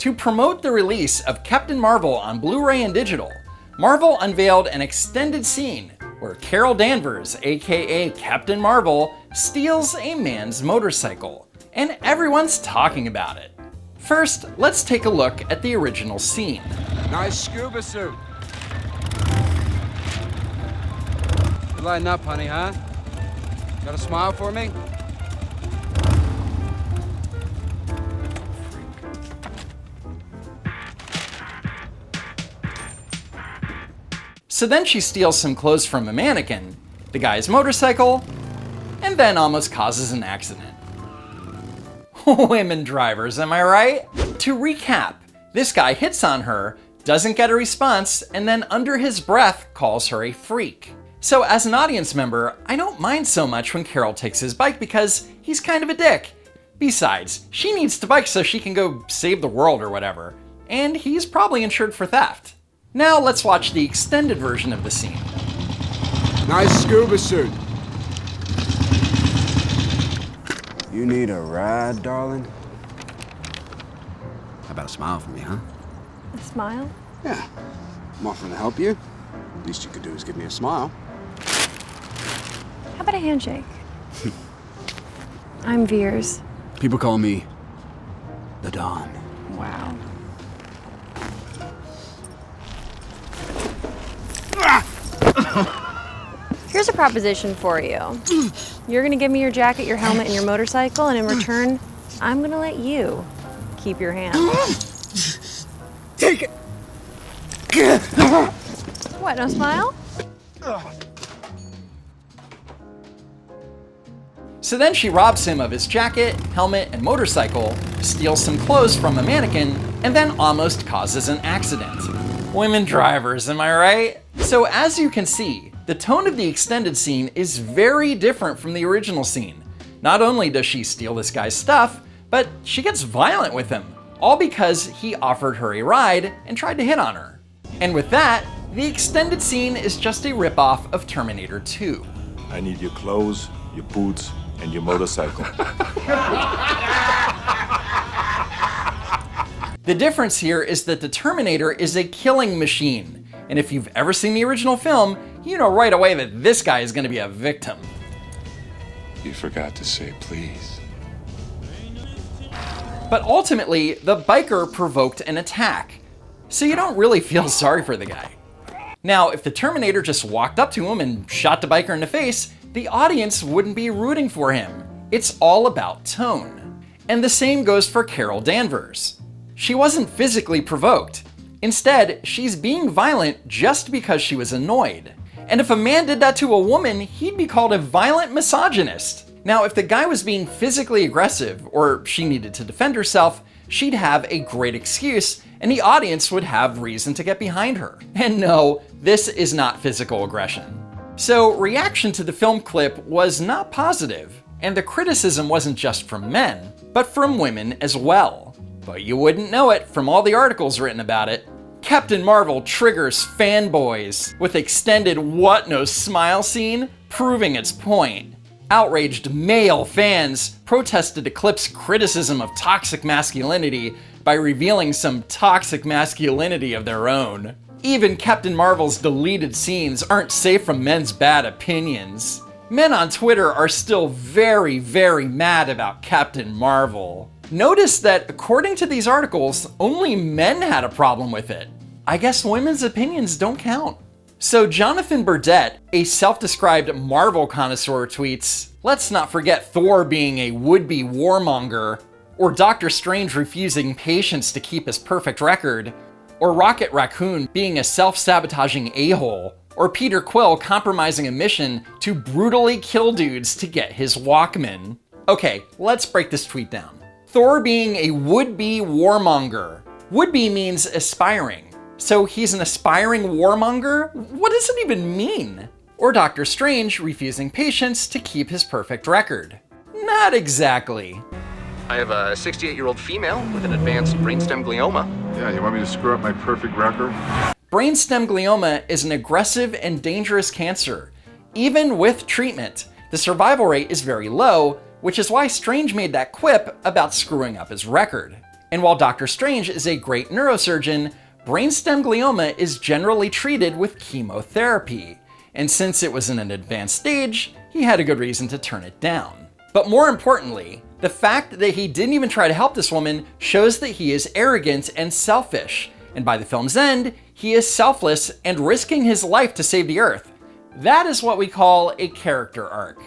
To promote the release of Captain Marvel on Blu-ray and digital, Marvel unveiled an extended scene where Carol Danvers, aka Captain Marvel, steals a man's motorcycle, and everyone's talking about it. First, let's take a look at the original scene. Nice scuba suit. You lighting up, honey, huh? Got a smile for me? So then she steals some clothes from a mannequin, the guy's motorcycle, and then almost causes an accident. Women drivers, am I right? To recap, this guy hits on her, doesn't get a response, and then under his breath calls her a freak. So as an audience member, I don't mind so much when Carol takes his bike because he's kind of a dick. Besides, she needs to bike so she can go save the world or whatever, and he's probably insured for theft. Now let's watch the extended version of the scene. Nice scuba suit. You need a ride, darling? How about a smile for me, huh? A smile? Yeah. I'm offering to help you. Least you could do is give me a smile. How about a handshake? I'm Veers. People call me the Don. Wow. Here's a proposition for you. You're gonna give me your jacket, your helmet, and your motorcycle, and in return, I'm gonna let you keep your hand. Take it! What, no smile? So then she robs him of his jacket, helmet, and motorcycle, steals some clothes from a mannequin, and then almost causes an accident. Women drivers, am I right? So as you can see, the tone of the extended scene is very different from the original scene. Not only does she steal this guy's stuff, but she gets violent with him, all because he offered her a ride and tried to hit on her. And with that, the extended scene is just a ripoff of Terminator 2. I need your clothes, your boots, and your motorcycle. The difference here is that the Terminator is a killing machine. And if you've ever seen the original film, you know right away that this guy is going to be a victim. You forgot to say please. But ultimately, the biker provoked an attack, so you don't really feel sorry for the guy. Now, if the Terminator just walked up to him and shot the biker in the face, the audience wouldn't be rooting for him. It's all about tone. And the same goes for Carol Danvers. She wasn't physically provoked. Instead, she's being violent just because she was annoyed. And if a man did that to a woman, he'd be called a violent misogynist. Now, if the guy was being physically aggressive, or she needed to defend herself, she'd have a great excuse, and the audience would have reason to get behind her. And no, this is not physical aggression. So, reaction to the film clip was not positive, and the criticism wasn't just from men, but from women as well. But you wouldn't know it from all the articles written about it. Captain Marvel triggers fanboys with extended what no smile scene, proving its point. Outraged male fans protested the clip's criticism of toxic masculinity by revealing some toxic masculinity of their own. Even Captain Marvel's deleted scenes aren't safe from men's bad opinions. Men on Twitter are still very, very mad about Captain Marvel. Notice that according to these articles, only men had a problem with it. I guess women's opinions don't count. So Jonathan Burdett, a self-described Marvel connoisseur, tweets, "Let's not forget Thor being a would-be warmonger, or Doctor Strange refusing patience to keep his perfect record, or Rocket Raccoon being a self-sabotaging a-hole, or Peter Quill compromising a mission to brutally kill dudes to get his Walkman." Okay, let's break this tweet down. Thor being a would-be warmonger. Would-be means aspiring. So he's an aspiring warmonger? What does it even mean? Or Doctor Strange refusing patience to keep his perfect record. Not exactly. I have a 68-year-old female with an advanced brainstem glioma. Yeah, you want me to screw up my perfect record? Brainstem glioma is an aggressive and dangerous cancer. Even with treatment, the survival rate is very low, which is why Strange made that quip about screwing up his record. And while Dr. Strange is a great neurosurgeon, brainstem glioma is generally treated with chemotherapy. And since it was in an advanced stage, he had a good reason to turn it down. But more importantly, the fact that he didn't even try to help this woman shows that he is arrogant and selfish. And by the film's end, he is selfless and risking his life to save the Earth. That is what we call a character arc.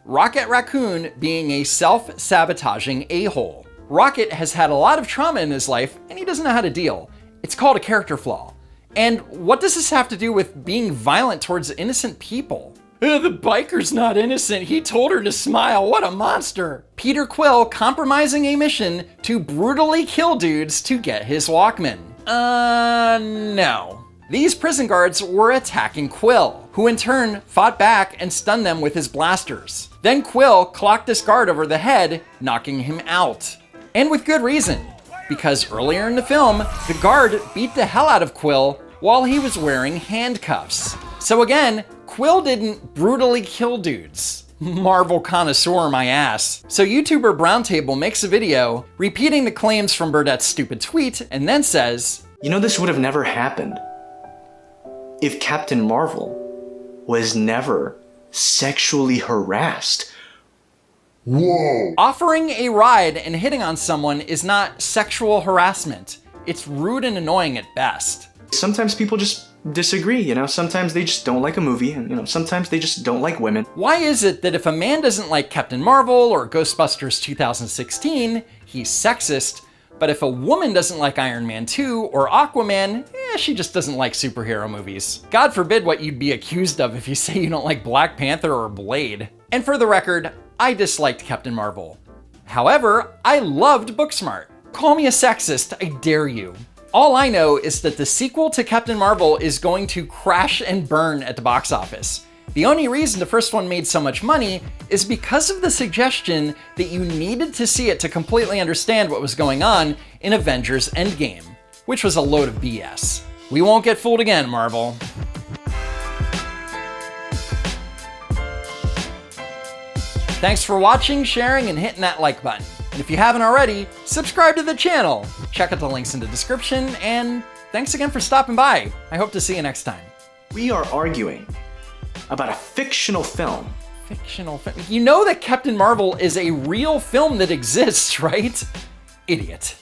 Rocket Raccoon being a self-sabotaging a-hole. Rocket has had a lot of trauma in his life and he doesn't know how to deal. It's called a character flaw. And what does this have to do with being violent towards innocent people? The biker's not innocent. He told her to smile. What a monster. Peter Quill compromising a mission to brutally kill dudes to get his Walkman. No. These prison guards were attacking Quill, who in turn fought back and stunned them with his blasters. Then Quill clocked this guard over the head, knocking him out. And with good reason, because earlier in the film, the guard beat the hell out of Quill while he was wearing handcuffs. So again, Quill didn't brutally kill dudes. Marvel Connoisseur my ass. So YouTuber Browntable makes a video repeating the claims from Burdett's stupid tweet and then says, "You know, this would have never happened if Captain Marvel was never sexually harassed." Whoa! Offering a ride and hitting on someone is not sexual harassment. It's rude and annoying at best. Sometimes people just disagree, you know? Sometimes they just don't like a movie, and, you know, sometimes they just don't like women. Why is it that if a man doesn't like Captain Marvel or Ghostbusters 2016, he's sexist, but if a woman doesn't like Iron Man 2 or Aquaman, she just doesn't like superhero movies? God forbid what you'd be accused of if you say you don't like Black Panther or Blade. And for the record, I disliked Captain Marvel. However, I loved Booksmart. Call me a sexist, I dare you. All I know is that the sequel to Captain Marvel is going to crash and burn at the box office. The only reason the first one made so much money is because of the suggestion that you needed to see it to completely understand what was going on in Avengers Endgame, which was a load of BS. We won't get fooled again, Marvel. Thanks for watching, sharing, and hitting that like button. And if you haven't already, subscribe to the channel. Check out the links in the description, and thanks again for stopping by. I hope to see you next time. We are arguing about a fictional film. Fictional film? You know that Captain Marvel is a real film that exists, right? Idiot.